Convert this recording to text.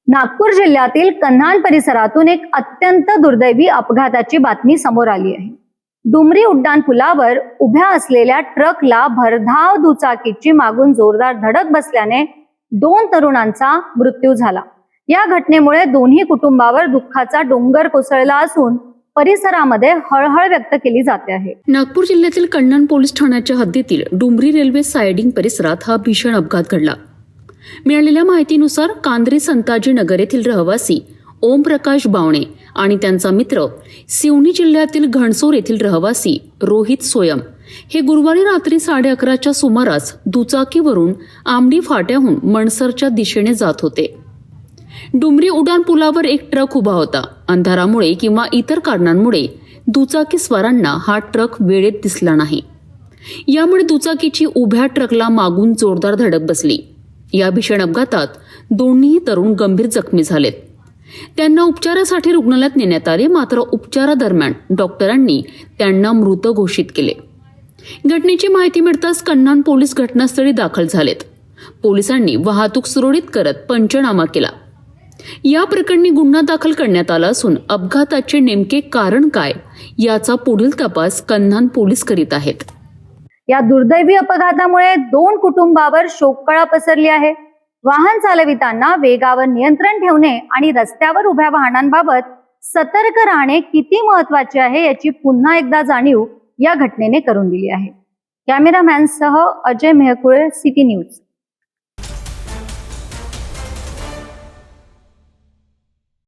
नागपूर जिल्ह्यातील कन्हान परिसरातून एक अत्यंत दुर्दैवी अपघाताची बातमी समोर आली आहे। डुमरी उड्डाण पुलावर उभ्या असलेल्या ट्रकला भरधाव दुचाकीची मागून जोरदार धडक बसल्याने 2 तरुणांचा मृत्यू झाला। या घटनेमुळे दोन्ही कुटुंबावर दुःखाचा डोंगर कोसळला असून परिसरामध्ये हळहळ व्यक्त केली जाते आहे। नागपूर जिल्ह्यातील कन्हान पोलीस ठाण्याच्या हद्दीतील डुमरी रेल्वे सायडिंग परिसरात हा भीषण अपघात घडला। मिळालेल्या माहितीनुसार कांद्रे संताजी नगर येथील रहिवासी ओमप्रकाश बावणे आणि त्यांचा मित्र सिवनी जिल्ह्यातील घणसोर येथील रहिवासी रोहित सोयम हे गुरुवारी रात्री 11:30च्या सुमारास दुचाकीवरून आमडी फाट्याहून मनसरच्या दिशेने जात होते। डुमरी उड्डाण पुलावर एक ट्रक उभा होता। अंधारामुळे किंवा इतर कारणांमुळे दुचाकी स्वारांना हा ट्रक वेळेत दिसला नाही। यामुळे दुचाकीची उभ्या ट्रकला मागून जोरदार धडक बसली। या भीषण अपघातात दोन्ही तरुण गंभीर जखमी झालेत। त्यांना उपचारासाठी रुग्णालयात नेण्यात आले, मात्र उपचारादरम्यान डॉक्टरांनी त्यांना मृत घोषित केले। घटनेची माहिती मिळताच कन्हान पोलीस घटनास्थळी दाखल झालेत। पोलिसांनी वाहतूक सुरळीत करत पंचनामा केला। या प्रकरणी गुन्हा दाखल करण्यात आला असून अपघाताचे नेमके कारण काय याचा पुढील तपास कन्हान पोलीस करीत आहेत। या दुर्दैवी अपघातामुळे 2 कुटुंबावर शोककळा पसरली आहे। वाहन चालविताना वेगावर नियंत्रण ठेवणे आणि रस्त्यावर उभ्या वाहनांबाबत सतर्क राहणे किती महत्त्वाचे आहे याची पुन्हा एकदा जाणीव या घटनेने करून दिली आहे। कॅमेरामॅनसह अजय मेहकुळे, सिटी न्यूज।